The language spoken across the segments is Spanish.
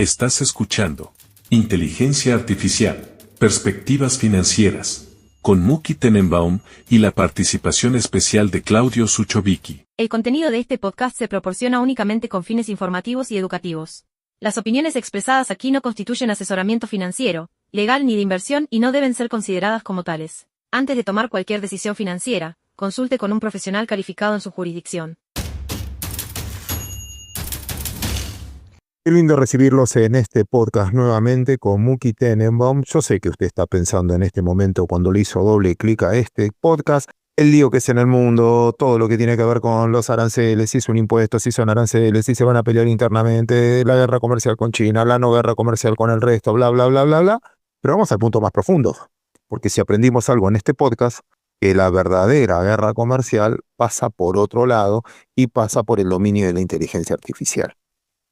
Estás escuchando Inteligencia Artificial, Perspectivas Financieras, con Muki Tenenbaum y la participación especial de Claudio Suchovicki. El contenido de este podcast se proporciona únicamente con fines informativos y educativos. Las opiniones expresadas aquí no constituyen asesoramiento financiero, legal ni de inversión y no deben ser consideradas como tales. Antes de tomar cualquier decisión financiera, consulte con un profesional calificado en su jurisdicción. Qué lindo recibirlos en este podcast nuevamente con Muki Tenenbaum. Yo sé que usted está pensando en este momento cuando le hizo doble clic a este podcast, el lío que es en el mundo, todo lo que tiene que ver con los aranceles, si es un impuesto, si son aranceles, si se van a pelear internamente, la guerra comercial con China, la no guerra comercial con el resto, bla, bla, bla, bla, bla. Pero vamos al punto más profundo, porque si aprendimos algo en este podcast, que la verdadera guerra comercial pasa por otro lado y pasa por el dominio de la inteligencia artificial.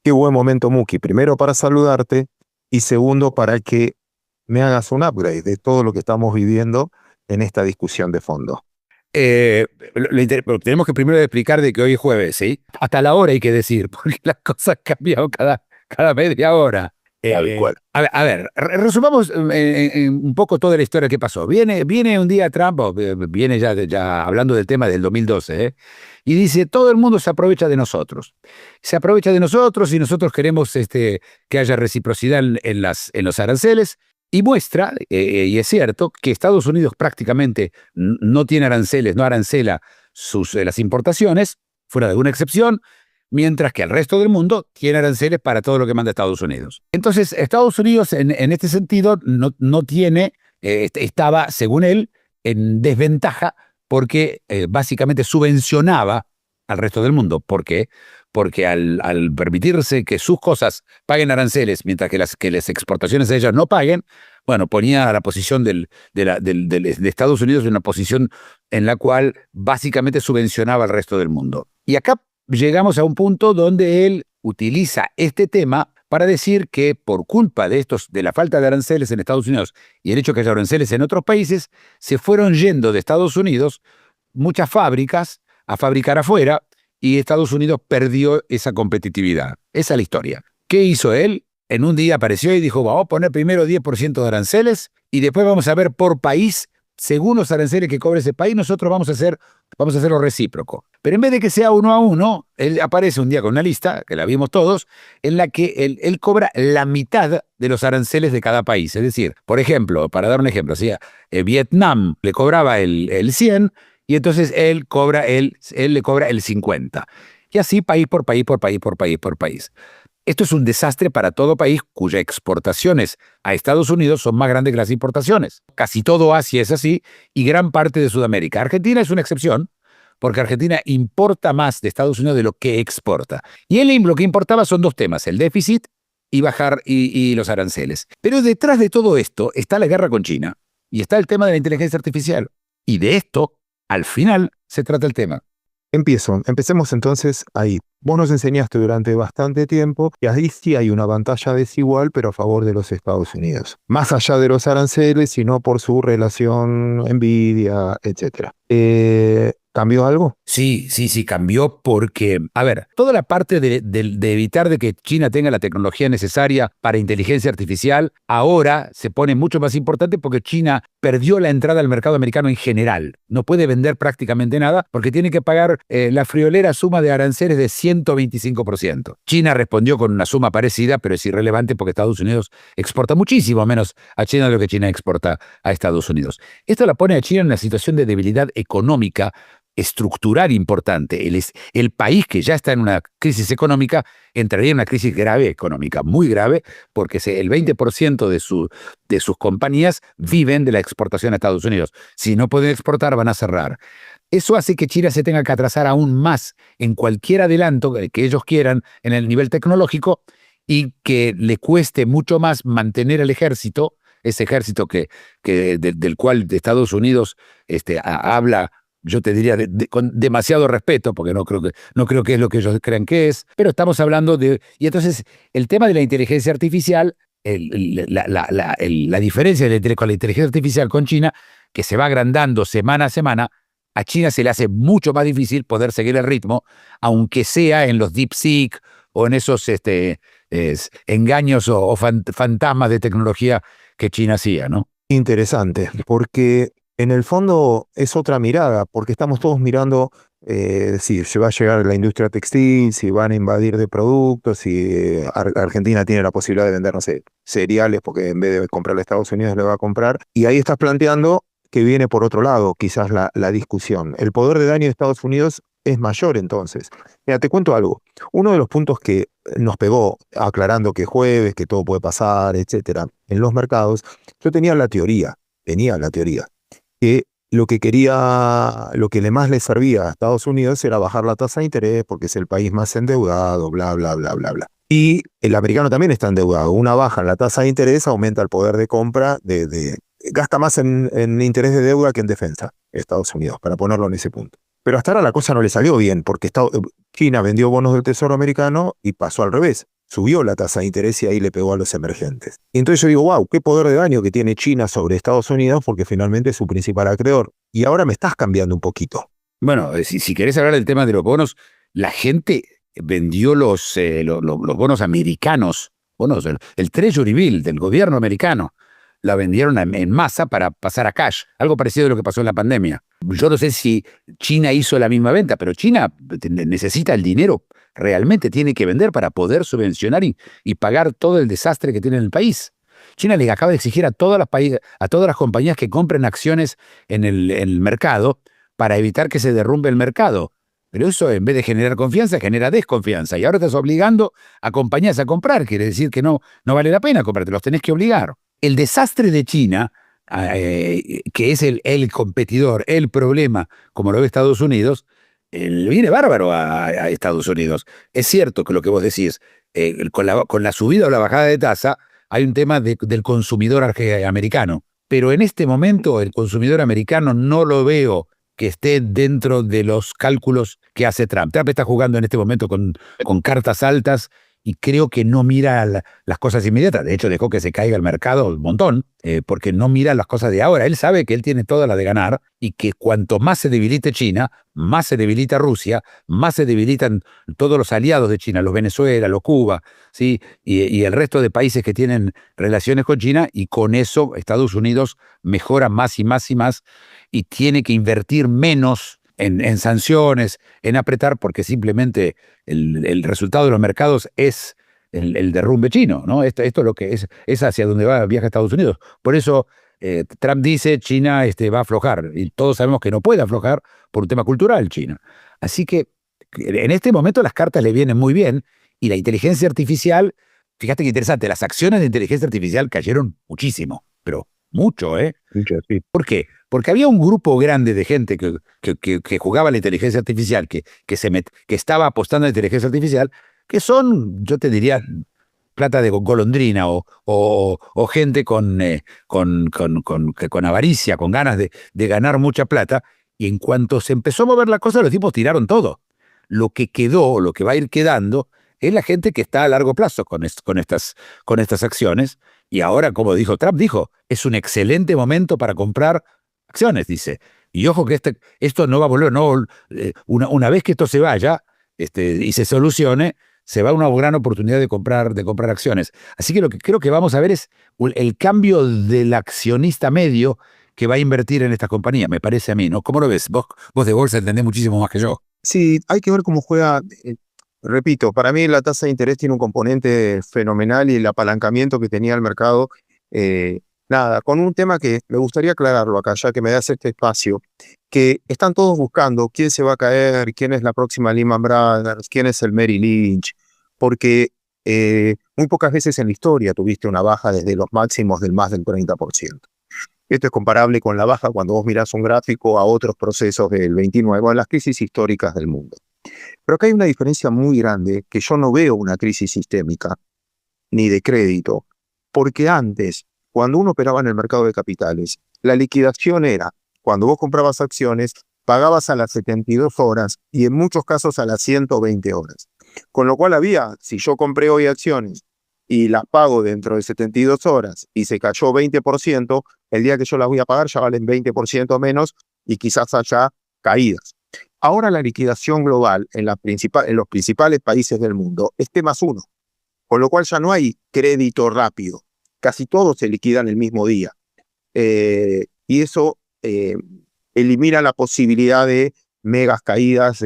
Qué buen momento, Muki. Primero para saludarte y segundo para que me hagas un upgrade de todo lo que estamos viviendo en esta discusión de fondo. Tenemos que primero explicar de que hoy es jueves, ¿sí? Hasta la hora hay que decir, porque las cosas cambian cada media hora. Tal cual. A ver, resumamos un poco toda la historia que pasó. Viene un día Trump, viene ya hablando del tema del 2012, y dice, todo el mundo se aprovecha de nosotros. Se aprovecha de nosotros y nosotros queremos que haya reciprocidad en los aranceles, y muestra, y es cierto, que Estados Unidos prácticamente no tiene aranceles, no arancela las importaciones, fuera de alguna excepción, mientras que el resto del mundo tiene aranceles para todo lo que manda Estados Unidos. Entonces, Estados Unidos, en este sentido, no tiene, estaba, según él, en desventaja porque básicamente subvencionaba al resto del mundo. ¿Por qué? Porque al permitirse que sus cosas paguen aranceles, mientras que las exportaciones de ellas no paguen, bueno, ponía a la posición de Estados Unidos en una posición en la cual básicamente subvencionaba al resto del mundo. Y acá llegamos a un punto donde él utiliza este tema para decir que por culpa de la falta de aranceles en Estados Unidos y el hecho que haya aranceles en otros países, se fueron yendo de Estados Unidos muchas fábricas a fabricar afuera y Estados Unidos perdió esa competitividad. Esa es la historia. ¿Qué hizo él? En un día apareció y dijo, vamos a poner primero 10% de aranceles y después vamos a ver por país, según los aranceles que cobre ese país, nosotros vamos a hacer lo recíproco. Pero en vez de que sea uno a uno, él aparece un día con una lista, que la vimos todos, en la que él cobra la mitad de los aranceles de cada país. Es decir, por ejemplo, para dar un ejemplo, Vietnam le cobraba el 100 y entonces él le cobra el 50. Y así país por país, por país, por país, por país. Esto es un desastre para todo país cuyas exportaciones a Estados Unidos son más grandes que las importaciones. Casi todo Asia es así y gran parte de Sudamérica. Argentina es una excepción, porque Argentina importa más de Estados Unidos de lo que exporta. Y él lo que importaba son dos temas, el déficit y bajar y los aranceles. Pero detrás de todo esto está la guerra con China y está el tema de la inteligencia artificial. Y de esto, al final, se trata el tema. Empecemos entonces ahí. Vos nos enseñaste durante bastante tiempo que ahí sí hay una pantalla desigual, pero a favor de los Estados Unidos. Más allá de los aranceles, sino por su relación, envidia, etc. ¿Cambió algo? Sí, cambió porque, a ver, toda la parte de evitar de que China tenga la tecnología necesaria para inteligencia artificial, ahora se pone mucho más importante porque China perdió la entrada al mercado americano en general. No puede vender prácticamente nada porque tiene que pagar la friolera suma de aranceles de 125%. China respondió con una suma parecida, pero es irrelevante porque Estados Unidos exporta muchísimo menos a China de lo que China exporta a Estados Unidos. Esto la pone a China en una situación de debilidad económica estructural importante. El país que ya está en una crisis económica entraría en una crisis grave económica, muy grave, porque el 20% de sus compañías viven de la exportación a Estados Unidos. Si no pueden exportar, van a cerrar. Eso hace que China se tenga que atrasar aún más en cualquier adelanto que ellos quieran en el nivel tecnológico y que le cueste mucho más mantener el ejército, ese ejército del cual Estados Unidos habla. Yo te diría con demasiado respeto, porque no creo que es lo que ellos crean que es, pero estamos hablando de... Y entonces, el tema de la inteligencia artificial, la diferencia con la inteligencia artificial con China, que se va agrandando semana a semana, a China se le hace mucho más difícil poder seguir el ritmo, aunque sea en los DeepSeek o en esos engaños o fantasmas de tecnología que China hacía, ¿no? Interesante, porque en el fondo es otra mirada, porque estamos todos mirando, si se va a llegar la industria textil, si van a invadir de productos, si Argentina tiene la posibilidad de vender, no sé, cereales, porque en vez de comprarle a Estados Unidos le va a comprar. Y ahí estás planteando que viene por otro lado, quizás la discusión. El poder de daño de Estados Unidos es mayor entonces. Mira, te cuento algo. Uno de los puntos que nos pegó, aclarando que jueves, que todo puede pasar, etcétera, en los mercados, yo tenía la teoría, que lo que más le servía a Estados Unidos era bajar la tasa de interés porque es el país más endeudado, bla, bla, bla, bla, bla. Y el americano también está endeudado. Una baja en la tasa de interés aumenta el poder de compra, gasta más en interés de deuda que en defensa, Estados Unidos, para ponerlo en ese punto. Pero hasta ahora la cosa no le salió bien, porque China vendió bonos del Tesoro americano y pasó al revés. Subió la tasa de interés y ahí le pegó a los emergentes. Y entonces yo digo, wow, qué poder de daño que tiene China sobre Estados Unidos, porque finalmente es su principal acreedor. Y ahora me estás cambiando un poquito. Bueno, si querés hablar del tema de los bonos, la gente vendió los bonos americanos, el Treasury Bill del gobierno americano, la vendieron en masa para pasar a cash, algo parecido a lo que pasó en la pandemia. Yo no sé si China hizo la misma venta, pero China necesita el dinero, realmente tiene que vender para poder subvencionar y pagar todo el desastre que tiene en el país. China le acaba de exigir a todas las compañías que compren acciones en el mercado para evitar que se derrumbe el mercado. Pero eso, en vez de generar confianza, genera desconfianza. Y ahora estás obligando a compañías a comprar. Quiere decir que no vale la pena comprarte, los tenés que obligar. El desastre de China, que es el competidor, el problema, como lo ve Estados Unidos, le viene bárbaro a Estados Unidos. Es cierto que lo que vos decís, con la subida o la bajada de tasa, hay un tema del consumidor americano. Pero en este momento el consumidor americano no lo veo que esté dentro de los cálculos que hace Trump. Trump está jugando en este momento con cartas altas y creo que no mira las cosas inmediatas. De hecho, dejó que se caiga el mercado un montón, porque no mira las cosas de ahora. Él sabe que él tiene toda la de ganar y que cuanto más se debilite China, más se debilita Rusia, más se debilitan todos los aliados de China, los Venezuela, los Cuba, ¿sí? y el resto de países que tienen relaciones con China, y con eso Estados Unidos mejora más y más y más y tiene que invertir menos en sanciones, en apretar, porque simplemente el resultado de los mercados es el derrumbe chino, ¿no? Esto es lo que es hacia donde viaja Estados Unidos. Por eso Trump dice China va a aflojar, y todos sabemos que no puede aflojar por un tema cultural China. Así que en este momento las cartas le vienen muy bien, y la inteligencia artificial, fíjate que interesante, las acciones de inteligencia artificial cayeron muchísimo, pero mucho, ¿eh? Sí. ¿Por qué? Porque había un grupo grande de gente que jugaba a la inteligencia artificial, que estaba apostando a la inteligencia artificial, que son, yo te diría, plata de golondrina o gente con avaricia, con ganas de ganar mucha plata, y en cuanto se empezó a mover la cosa, los tipos tiraron todo. Lo que quedó, lo que va a ir quedando, es la gente que está a largo plazo con estas acciones. Y ahora, como Trump dijo, es un excelente momento para comprar acciones, dice. Y ojo que esto no va a volver, una vez que esto se vaya y se solucione, se va a una gran oportunidad de comprar acciones. Así que lo que creo que vamos a ver es el cambio del accionista medio que va a invertir en estas compañías, me parece a mí, ¿no? ¿Cómo lo ves? Vos de bolsa entendés muchísimo más que yo. Sí, hay que ver cómo juega. Repito, para mí la tasa de interés tiene un componente fenomenal y el apalancamiento que tenía el mercado. Nada, con un tema que me gustaría aclararlo acá, ya que me das este espacio, que están todos buscando quién se va a caer, quién es la próxima Lehman Brothers, quién es el Merrill Lynch, porque muy pocas veces en la historia tuviste una baja desde los máximos del más del 30%. Esto es comparable con la baja cuando vos mirás un gráfico a otros procesos del 29, bueno, las crisis históricas del mundo. Pero acá hay una diferencia muy grande, que yo no veo una crisis sistémica ni de crédito, porque antes, cuando uno operaba en el mercado de capitales, la liquidación era, cuando vos comprabas acciones, pagabas a las 72 horas y en muchos casos a las 120 horas. Con lo cual si yo compré hoy acciones y las pago dentro de 72 horas y se cayó 20%, el día que yo las voy a pagar ya valen 20% menos y quizás haya caídas. Ahora la liquidación global en los principales países del mundo es T+1. con lo cual ya no hay crédito rápido. Casi todo se liquida en el mismo día. Y eso elimina la posibilidad de megas caídas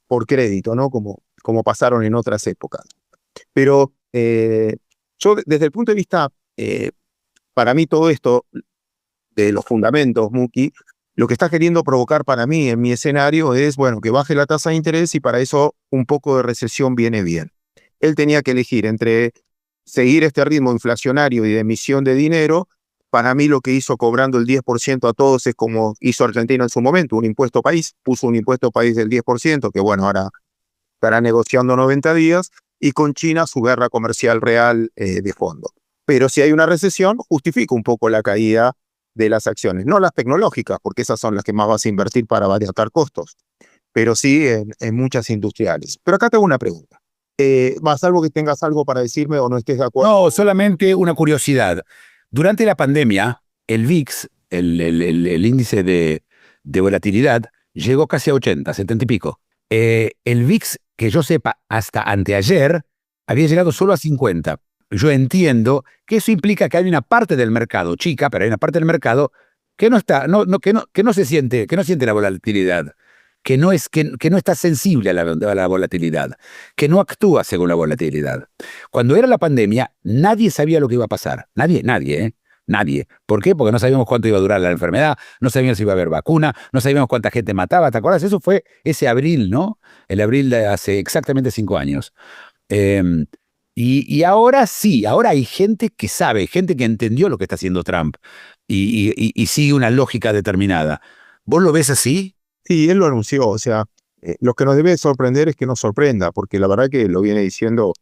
por crédito, ¿no? Como pasaron en otras épocas. Pero yo, desde el punto de vista, para mí todo esto de los fundamentos, Muki, lo que está queriendo provocar para mí en mi escenario es, bueno, que baje la tasa de interés y para eso un poco de recesión viene bien. Él tenía que elegir entre seguir este ritmo inflacionario y de emisión de dinero. Para mí lo que hizo cobrando el 10% a todos es como hizo Argentina en su momento, un impuesto país, puso un impuesto país del 10%, que bueno, ahora estará negociando 90 días, y con China su guerra comercial real de fondo. Pero si hay una recesión, justifica un poco la caída de las acciones, no las tecnológicas, porque esas son las que más vas a invertir para abaratar costos, pero sí en muchas industriales. Pero acá tengo una pregunta. ¿Más algo que tengas algo para decirme o no estés de acuerdo? No, solamente una curiosidad. Durante la pandemia, el VIX, el índice de volatilidad, llegó casi a 80, 70 y pico. El VIX, que yo sepa, hasta anteayer, había llegado solo a 50. Yo entiendo que eso implica que hay una parte del mercado, chica, pero hay una parte del mercado que no está, que no siente la volatilidad, que no está sensible a la volatilidad, que no actúa según la volatilidad. Cuando era la pandemia, nadie sabía lo que iba a pasar. Nadie. ¿Por qué? Porque no sabíamos cuánto iba a durar la enfermedad, no sabíamos si iba a haber vacuna, no sabíamos cuánta gente mataba. ¿Te acuerdas? Eso fue ese abril, ¿no? El abril de hace exactamente 5 años. Y ahora sí, ahora hay gente que sabe, gente que entendió lo que está haciendo Trump y sigue una lógica determinada. ¿Vos lo ves así? Sí, él lo anunció, o sea, lo que nos debe sorprender es que nos sorprenda, porque la verdad que lo viene diciendo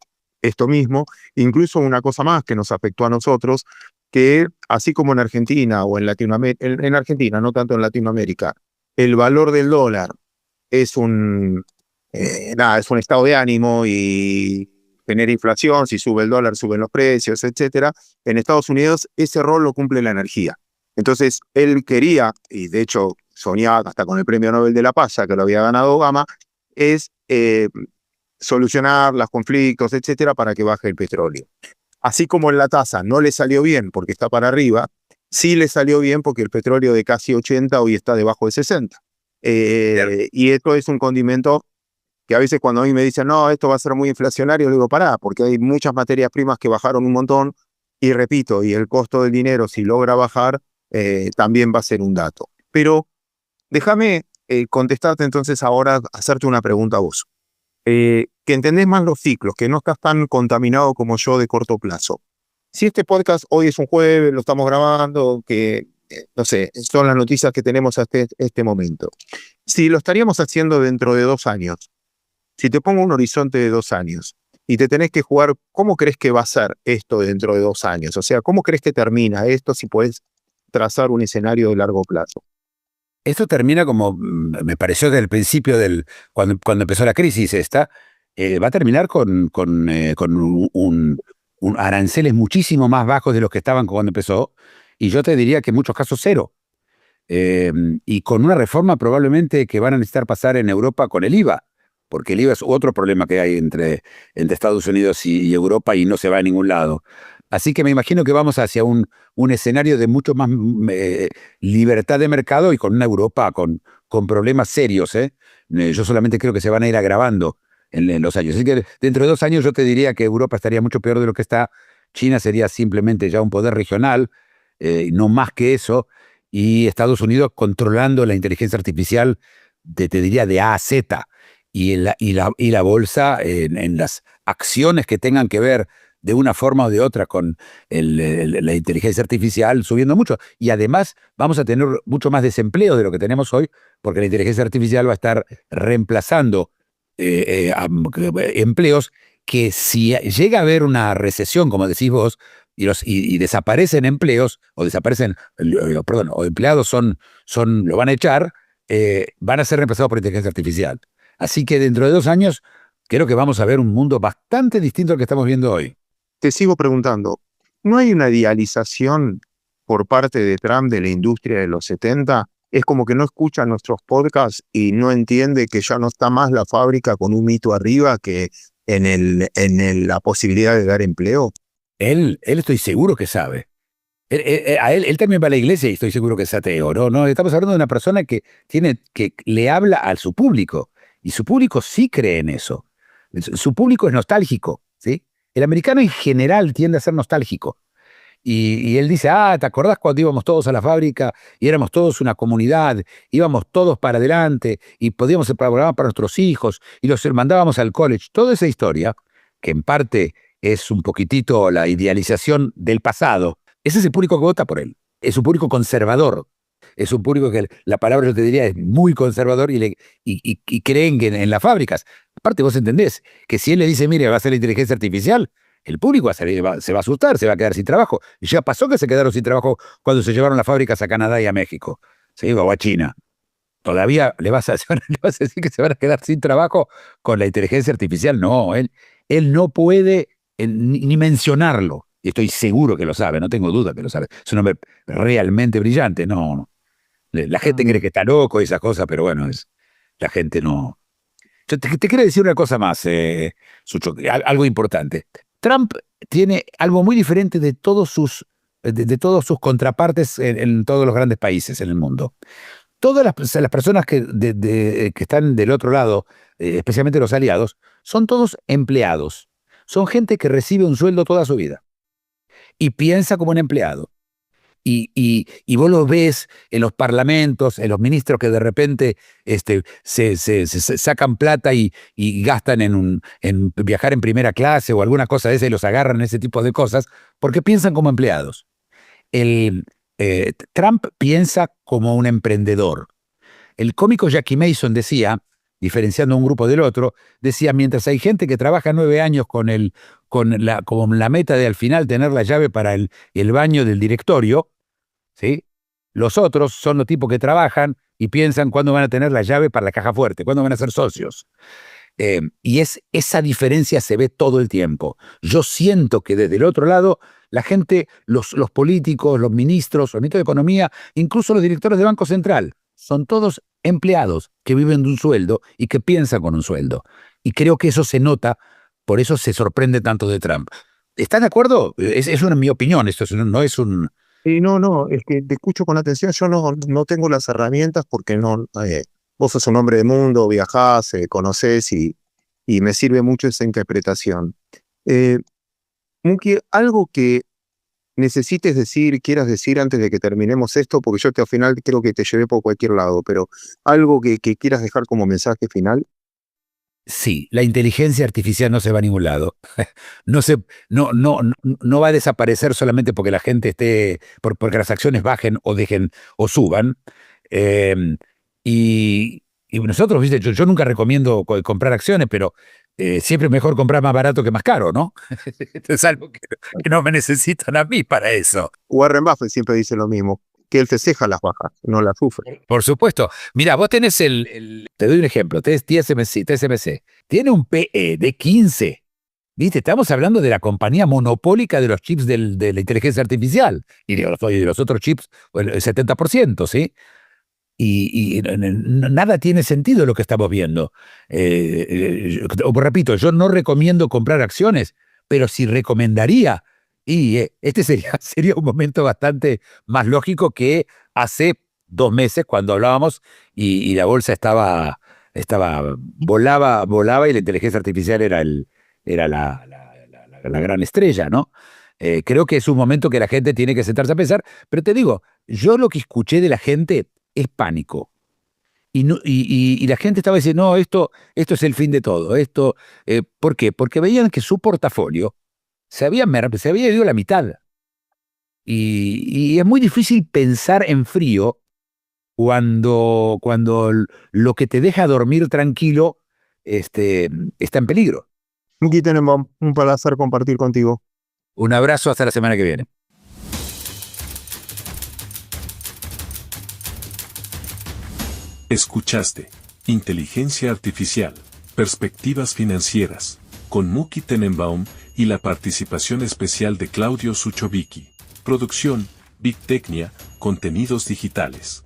esto mismo, incluso una cosa más que nos afectó a nosotros, que así como en Argentina o en Latinoamérica, en Argentina, no tanto en Latinoamérica, el valor del dólar es es un estado de ánimo y genera inflación, si sube el dólar, suben los precios, etcétera. En Estados Unidos ese rol lo cumple la energía. Entonces él quería, y de hecho soñaba hasta con el premio Nobel de la Paz, ya que lo había ganado Obama, es solucionar los conflictos, etcétera, para que baje el petróleo. Así como en la tasa no le salió bien porque está para arriba, sí le salió bien porque el petróleo de casi 80 hoy está debajo de 60. Y esto es un condimento que a veces cuando a mí me dicen, no, esto va a ser muy inflacionario, le digo, pará, porque hay muchas materias primas que bajaron un montón, y repito, y el costo del dinero, si logra bajar, también va a ser un dato. Pero déjame contestarte entonces ahora, hacerte una pregunta a vos. Que entendés más los ciclos, que no estás tan contaminado como yo de corto plazo. Si este podcast hoy es un jueves, lo estamos grabando, que no sé, son las noticias que tenemos hasta este momento. Si lo estaríamos haciendo dentro de 2 años, si te pongo un horizonte de 2 años y te tenés que jugar, ¿cómo crees que va a ser esto dentro de 2 años? O sea, ¿cómo crees que termina esto si podés trazar un escenario de largo plazo? Esto termina como me pareció desde el principio cuando empezó la crisis esta, va a terminar con aranceles muchísimo más bajos de los que estaban cuando empezó, y yo te diría que en muchos casos 0. Y con una reforma probablemente que van a necesitar pasar en Europa con el IVA, porque el IVA es otro problema que hay entre Estados Unidos y Europa y no se va a ningún lado. Así que me imagino que vamos hacia un escenario de mucho más libertad de mercado y con una Europa con problemas serios. Yo solamente creo que se van a ir agravando en los años. Así que dentro de 2 años yo te diría que Europa estaría mucho peor de lo que está. China sería simplemente ya un poder regional, no más que eso. Y Estados Unidos controlando la inteligencia artificial, te diría de A a Z. Y la bolsa en las acciones que tengan que ver de una forma o de otra con la inteligencia artificial subiendo mucho. Y además vamos a tener mucho más desempleo de lo que tenemos hoy, porque la inteligencia artificial va a estar reemplazando empleos que si llega a haber una recesión, como decís vos, y desaparecen empleos, o empleados lo van a echar, van a ser reemplazados por inteligencia artificial. Así que dentro de 2 años creo que vamos a ver un mundo bastante distinto al que estamos viendo hoy. Te sigo preguntando, ¿no hay una idealización por parte de Trump de la industria de los 70? Es como que no escucha nuestros podcasts y no entiende que ya no está más la fábrica con un mito arriba, que la posibilidad de dar empleo? Él estoy seguro que sabe. Él también va a la iglesia y estoy seguro que es ateo. No, estamos hablando de una persona que le habla a su público. Y su público sí cree en eso. Su público es nostálgico, ¿sí? El americano en general tiende a ser nostálgico. Y él dice, ¿te acordás cuando íbamos todos a la fábrica y éramos todos una comunidad, íbamos todos para adelante y podíamos programar para nuestros hijos y los mandábamos al college? Toda esa historia, que en parte es un poquitito la idealización del pasado, ese es el público que vota por él. Es un público conservador. Es un público que la palabra, yo te diría, es muy conservador y creen que en las fábricas. Aparte, vos entendés que si él le dice, mire, va a ser la inteligencia artificial, el público se va a asustar, se va a quedar sin trabajo. Y ya pasó que se quedaron sin trabajo cuando se llevaron las fábricas a Canadá y a México. ¿Sí? O a China. Todavía le vas a decir que se van a quedar sin trabajo con la inteligencia artificial. No, él no puede ni mencionarlo. Y estoy seguro que lo sabe, no tengo duda que lo sabe. Es un hombre realmente brillante. No. La gente cree que está loco y esas cosas, pero bueno, la gente no. Yo te quiero decir una cosa más, Sucho, algo importante. Trump tiene algo muy diferente de todos sus contrapartes en todos los grandes países en el mundo. Todas las personas que están del otro lado, especialmente los aliados, son todos empleados. Son gente que recibe un sueldo toda su vida y piensa como un empleado. Y vos lo ves en los parlamentos, en los ministros que de repente se sacan plata y gastan en viajar en primera clase o alguna cosa de esa y los agarran en ese tipo de cosas porque piensan como empleados. Trump piensa como un emprendedor. El cómico Jackie Mason decía, diferenciando un grupo del otro, decía, mientras hay gente que trabaja 9 años con la meta de al final tener la llave para el baño del directorio, ¿sí? Los otros son los tipos que trabajan y piensan cuándo van a tener la llave para la caja fuerte, cuándo van a ser socios. Y esa diferencia se ve todo el tiempo. Yo siento que desde el otro lado, la gente, los políticos, los ministros de Economía, incluso los directores de Banco Central, son todos empleados que viven de un sueldo y que piensan con un sueldo. Y creo que eso se nota, por eso se sorprende tanto de Trump. ¿Están de acuerdo? Es mi opinión, esto no es un... No, es que te escucho con atención. Yo no tengo las herramientas porque vos sos un hombre de mundo, viajás, conocés y me sirve mucho esa interpretación. Muki, algo que necesites decir, quieras decir antes de que terminemos esto, porque yo al final creo que te llevé por cualquier lado, pero algo que quieras dejar como mensaje final. Sí, la inteligencia artificial no se va a ningún lado. No va a desaparecer solamente porque la gente porque las acciones bajen o dejen o suban. Y nosotros, ¿viste? Yo nunca recomiendo comprar acciones, pero siempre es mejor comprar más barato que más caro, ¿no? Es algo que no me necesitan a mí para eso. Warren Buffett siempre dice lo mismo, que él festeja las bajas, no las sufre. Por supuesto. Mira, vos tenés te doy un ejemplo, TSMC. Tiene un PE de 15. ¿Viste? Estamos hablando de la compañía monopólica de los chips de la inteligencia artificial. Y de los otros chips, el 70%, ¿sí? Y nada tiene sentido lo que estamos viendo. Repito, yo no recomiendo comprar acciones, pero sí recomendaría. Y este sería un momento bastante más lógico que hace 2 meses cuando hablábamos y la bolsa volaba y la inteligencia artificial era la gran estrella, ¿no? Creo que es un momento que la gente tiene que sentarse a pensar, pero te digo, yo lo que escuché de la gente es pánico. Y la gente estaba diciendo, no, esto es el fin de todo. ¿Por qué? Porque veían que su portafolio se había ido a la mitad. Y es muy difícil pensar en frío cuando lo que te deja dormir tranquilo está en peligro. Muki Tenenbaum, un placer compartir contigo. Un abrazo, hasta la semana que viene. Escuchaste Inteligencia Artificial, Perspectivas Financieras, con Muki Tenenbaum y la participación especial de Claudio Suchovicki. Producción, Big Tecnia, Contenidos Digitales.